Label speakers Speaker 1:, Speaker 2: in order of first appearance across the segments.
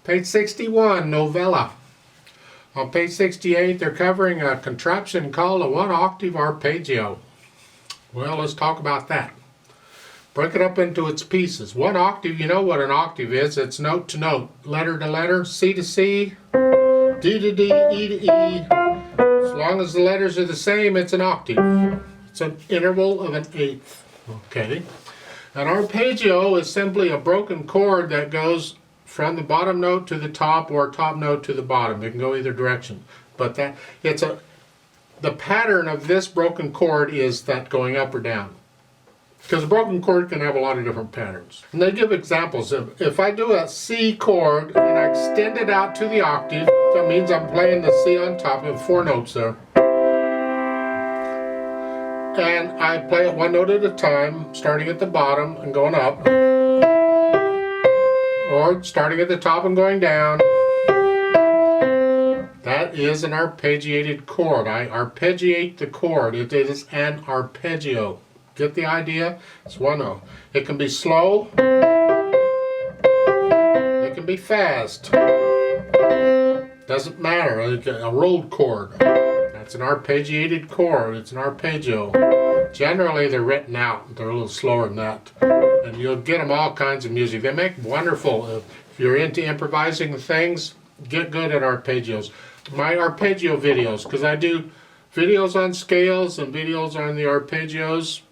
Speaker 1: Page 61, Novela. On page 68, they're covering a contraption called a one-octave arpeggio. Well, let's talk about that. Break it up into its pieces. One octave, you know what an octave is. It's note to note, letter to letter, C to C, D to D, E to E. As long as the letters are the same, it's an octave. It's an interval of an eighth. Okay. An arpeggio is simply a broken chord that goes from the bottom note to the top or top note to the bottom. It can go either direction. But the pattern of this broken chord is that going up or down. Because a broken chord can have a lot of different patterns. And they give examples of, if I do a C chord and I extend it out to the octave, that means I'm playing the C on top of 4 notes there. And I play it one note at a time, starting at the bottom and going up. Or starting at the top and going down. That is an arpeggiated chord. I arpeggiate the chord. It is an arpeggio. Get the idea? It's one note. It can be slow. It can be fast. Doesn't matter. A rolled chord. That's an arpeggiated chord. It's an arpeggio. Generally, they're written out. They're a little slower than that. And you'll get them all kinds of music. They make wonderful. If you're into improvising things, get good at arpeggios. My arpeggio videos, because I do videos on scales and videos on the arpeggios.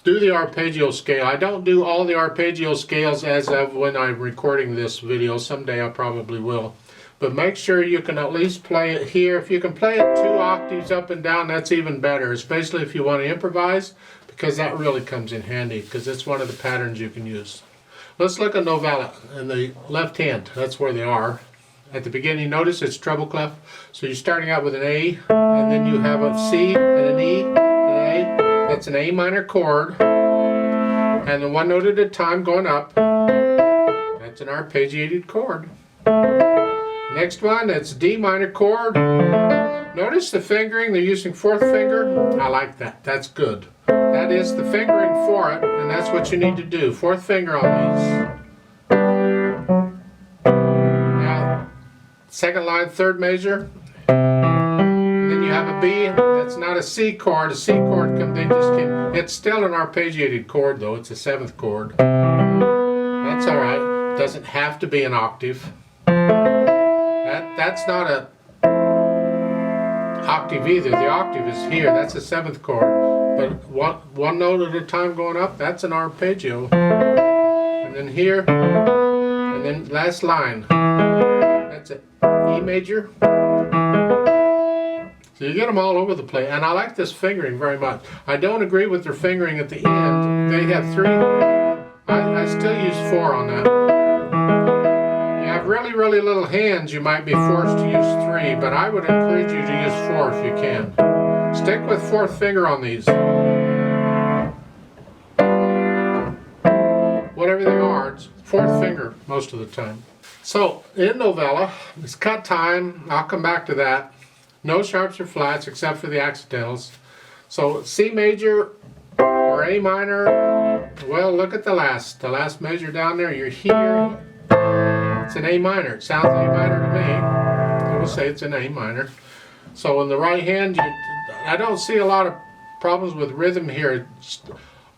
Speaker 1: Do the arpeggio scale. I don't do all the arpeggio scales as of when I'm recording this video. Someday I probably will. But make sure you can at least play it here. If you can play it 2 octaves up and down, that's even better, especially if you want to improvise, because that really comes in handy, because it's one of the patterns you can use. Let's look at Novela in the left hand. That's where they are. At the beginning, notice it's treble clef. So you're starting out with an A, and then you have a C and an E and an A. That's an A minor chord, and then one note at a time going up. That's an arpeggiated chord. Next one, it's D minor chord. Notice the fingering, they're using 4th finger. I like that, that's good. That is the fingering for it, and that's what you need to do. 4th finger on these. Now, 2nd line, 3rd measure. Then you have a B, that's not a C chord. A C chord, it's still an arpeggiated chord though, it's a 7th chord. That's alright, doesn't have to be an octave. That's not a octave either. The octave is here, that's a 7th chord. But one note at a time going up, that's an arpeggio. And then here, and then last line, that's an E major. So you get them all over the place, and I like this fingering very much. I don't agree with their fingering at the end. They have 3. I still use 4 on that. If you have really, really little hands, you might be forced to use 3, but I would encourage you to use 4 if you can. Stick with 4th finger on these. Whatever they are, it's 4th finger most of the time. So, in Novela, it's cut time. I'll come back to that. No sharps or flats except for the accidentals. So C major or A minor, well, look at the last measure down there. You're here. It's an A minor. It sounds A minor to me. I will say it's an A minor. So in the right hand, I don't see a lot of problems with rhythm here.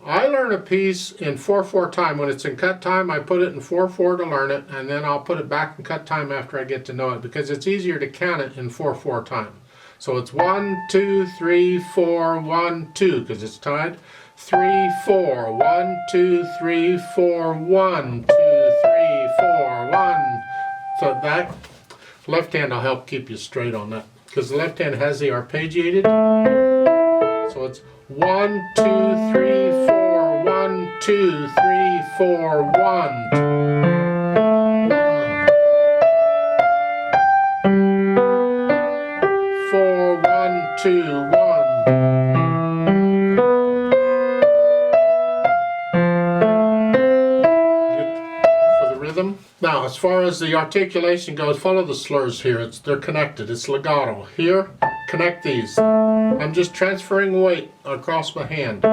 Speaker 1: I learn a piece in 4/4 time. When it's in cut time, I put it in 4/4 to learn it, and then I'll put it back in cut time after I get to know it, because it's easier to count it in 4/4 time. So it's 1, 2, 3, 4, 1, 2, because it's tied. 3, 4, 1, 2, 3, 4, 1, 2, 3, 4, 1. So that left hand will help keep you straight on that, because the left hand has the arpeggiated. So it's 1, 2, 3, 4, 1, 2, 3, 4, 1. 4, 1, 2, 1. For the rhythm. Now, as far as the articulation goes, follow the slurs here. They're connected. It's legato. Here, connect these. I'm just transferring weight across my hand.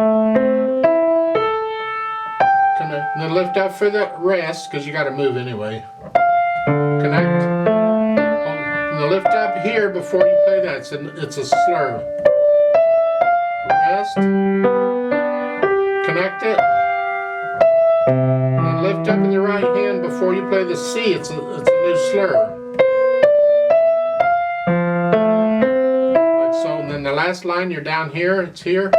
Speaker 1: then lift up for the rest, because you got to move anyway. Connect. And then lift up here before you play that. It's a slur. Rest. Connect it. And then lift up in the right hand before you play the C. It's a new slur. Like so. And then the last line, you're down here. It's here.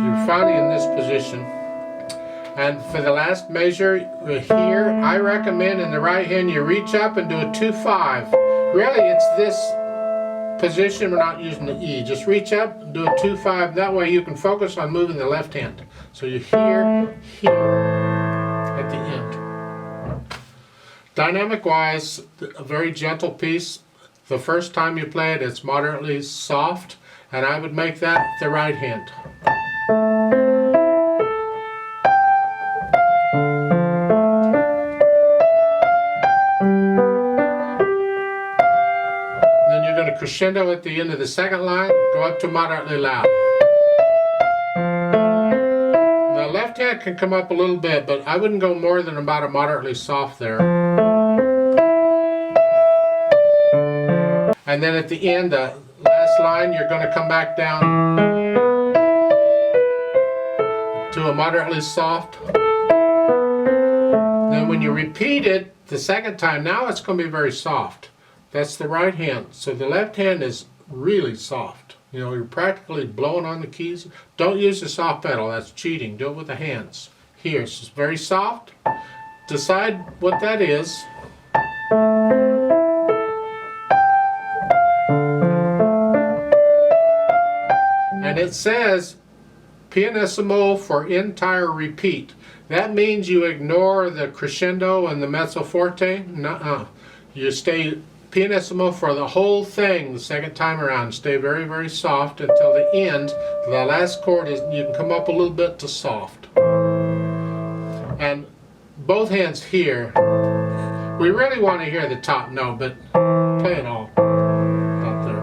Speaker 1: You're finally in this position. And for the last measure here, I recommend in the right hand you reach up and do a 2-5. Really, it's this position. We're not using the E. Just reach up and do a 2-5. That way you can focus on moving the left hand. So you're here, here at the end. Dynamic wise, a very gentle piece. The first time you play it, it's moderately soft, and I would make that the right hand. Crescendo at the end of the second line, go up to moderately loud. The left hand can come up a little bit, but I wouldn't go more than about a moderately soft there. And then at the end, the last line, you're going to come back down to a moderately soft. Then when you repeat it the second time, now it's going to be very soft. That's the right hand. So the left hand is really soft. You know, you're practically blowing on the keys. Don't use the soft pedal. That's cheating. Do it with the hands. Here, it's just very soft. Decide what that is. And it says pianissimo for entire repeat. That means you ignore the crescendo and the mezzo forte. Nuh-uh. You stay pianissimo for the whole thing the second time around. Stay very, very soft until the end. The last chord is, you can come up a little bit to soft. And both hands here. We really want to hear the top note, but play it all up there.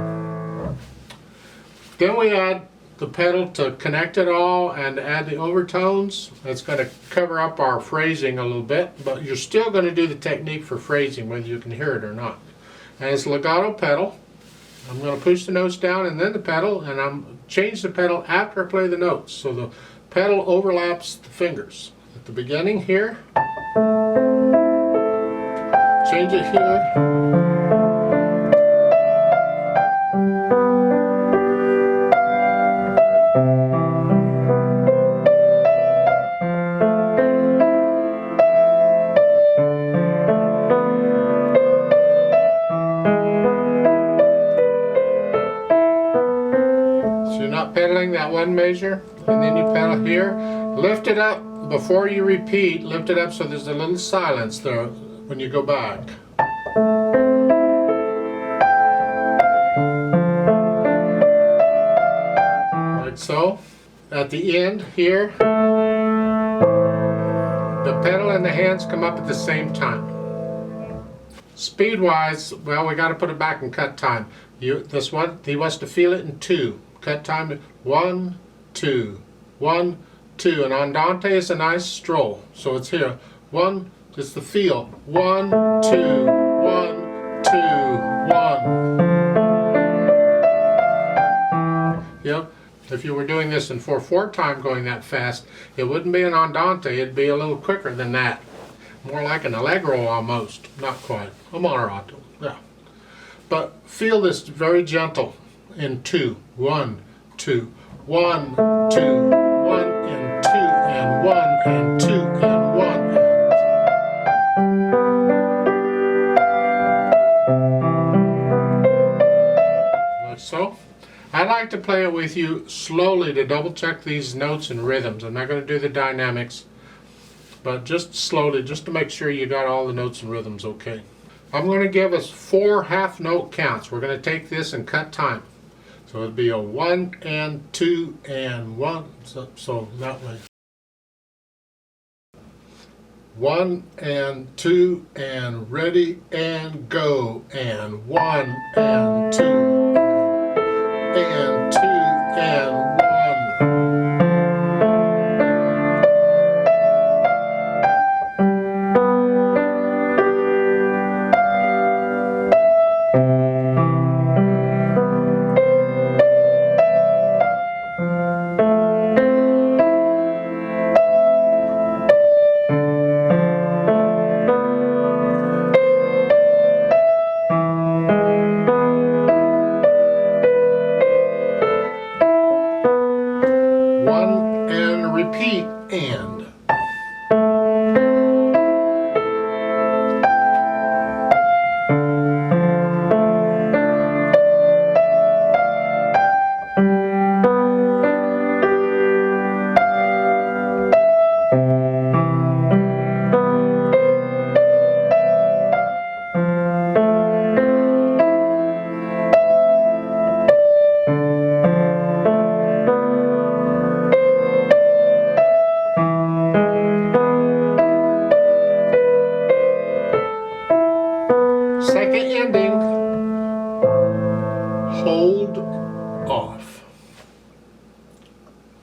Speaker 1: Then we add the pedal to connect it all and add the overtones. That's going to cover up our phrasing a little bit, but you're still going to do the technique for phrasing whether you can hear it or not. And it's legato pedal. I'm going to push the notes down and then the pedal, and I'm change the pedal after I play the notes. So the pedal overlaps the fingers. At the beginning here, change it here. Pedaling that one measure, and then you pedal here. Lift it up before you repeat. Lift it up so there's a little silence there when you go back. Like so. At the end here, the pedal and the hands come up at the same time. Speed wise, well, we got to put it back in cut time. This one, he wants to feel it in 2. Cut time, 1, 2, 1, 2, and andante is a nice stroll. So it's here, 1, just the feel, 1, 2, 1, 2, 1. Yep. If you were doing this in 4/4 time going that fast, it wouldn't be an andante. It'd be a little quicker than that, more like an allegro almost. Not quite, a moderato. Yeah. But feel this very gentle. In 2, 1, 2, 1, 2, 1, and 2, and 1, and 2, and 1, and like so. I like to play it with you slowly to double check these notes and rhythms. I'm not going to do the dynamics, but just slowly, just to make sure you got all the notes and rhythms okay. I'm going to give us 4 half note counts. We're going to take this and cut time. So it'd be a 1 and 2 and 1, so that way. 1 and 2 and ready and go, and 1 and 2 and 2 repeat and. Second ending, hold off.